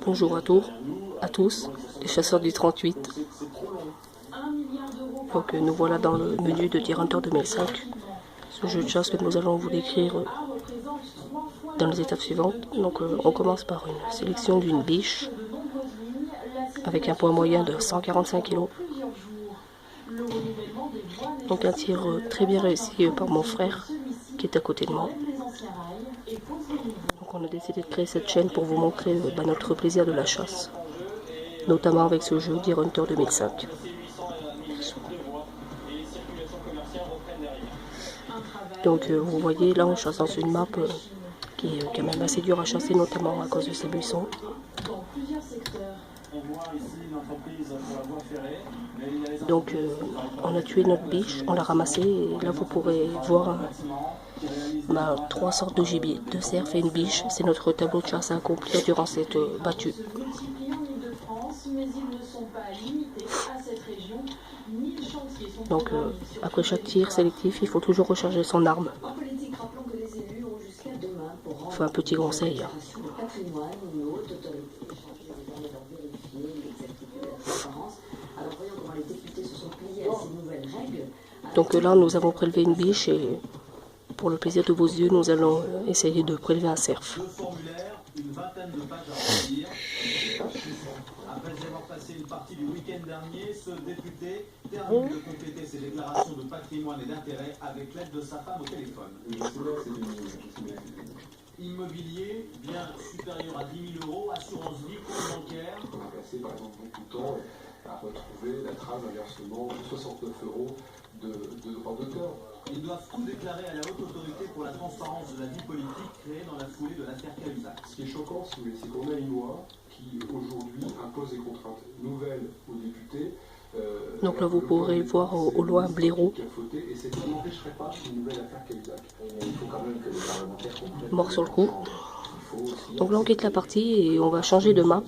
Bonjour à tous, les chasseurs du 38. Donc nous voilà dans le menu de Deer Hunter 2005. Ce jeu de chasse que nous allons vous décrire dans les étapes suivantes. Donc on commence par une sélection d'une biche avec un poids moyen de 145 kg. Donc un tir très bien réussi par mon frère qui est à côté de moi. Donc on a décidé de créer cette chaîne pour vous montrer notre plaisir de la chasse, notamment avec ce jeu Deer Hunter 2005. Donc vous voyez là on chasse dans une map qui est quand même assez dure à chasser, notamment à cause de ces buissons. Donc on a tué notre biche, on l'a ramassée et là vous pourrez voir 3 sortes de gibier, 2 cerfs et une biche. C'est notre tableau de chasse à accomplir durant cette battue. Donc après chaque tir sélectif, il faut toujours recharger son arme. Enfin, un petit conseil. Donc là, nous avons prélevé une biche et pour le plaisir de vos yeux, nous allons essayer de prélever un cerf. Après avoir passé une partie du week-end dernier, ce député termine de compléter ses déclarations de patrimoine et d'intérêt avec l'aide de sa femme au téléphone. Immobilier, bien supérieur à 10 000 €, assurance vie, compte bancaire. On a passé par exemple beaucoup de temps à retrouver la trace d'un versement de 69 € de droits d'auteur. Ils doivent tout déclarer à la haute autorité pour la transparence de la vie politique créée dans la foulée de l'affaire Cahuzac. Ce qui est choquant, si vous voulez, c'est qu'on a une loi qui aujourd'hui impose des contraintes nouvelles aux députés. Donc là vous pourrez voir au loin Blaireau, mort sur le coup. Donc là on quitte la partie et on va changer de map.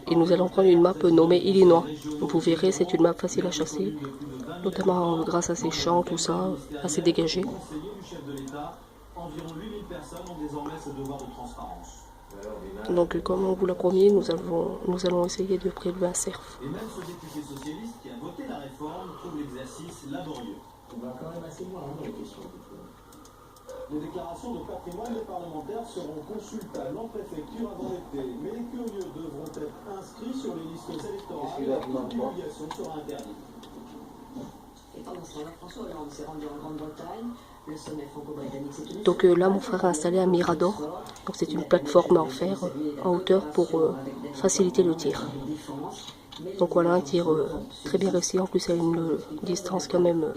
Et nous allons prendre une map nommée Illinois. Vous verrez, c'est une map facile à chasser, notamment grâce à ses champs, tout ça, assez dégagé. Donc comme on vous l'a promis, nous allons essayer de prélever un cerf. Et même ce député socialiste qui a voté la réforme trouve l'exercice laborieux. On va quand même assez loin dans les questions. Les déclarations de patrimoine des parlementaires seront consultables en préfecture avant l'été, mais les curieux devront être inscrits sur les listes électorales et la publication sera interdite. Et pendant ce temps-là, François Hollande s'est rendu en Grande-Bretagne. Le sommet franco-britannique s'est tenu. Donc là, mon frère a installé un Mirador. Donc c'est une plateforme en fer en hauteur pour faciliter le tir. Donc voilà, un tir très bien réussi. En plus, à une distance quand même,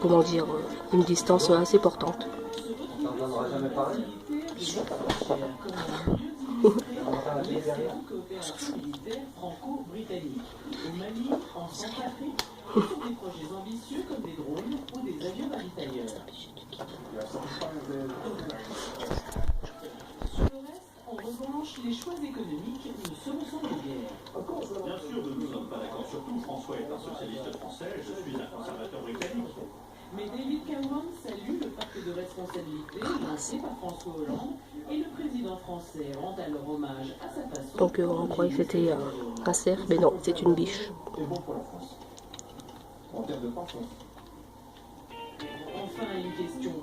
comment dire, une distance assez portante. Au Mali, en Centrafrique, et sur des projets ambitieux comme des drones ou des avions ravitailleurs. Sur le reste, en revanche, les choix économiques ne se ressemblent guère. Bien sûr, nous ne sommes pas d'accord sur tout. François est un socialiste français, je suis un conservateur britannique. Mais David Cameron salue le pacte de responsabilité lancé par François Hollande et le président français rend alors hommage à sa façon. Donc on croyait que c'était un cerf, mais non, c'est une biche. En termes de parfum. Enfin, une question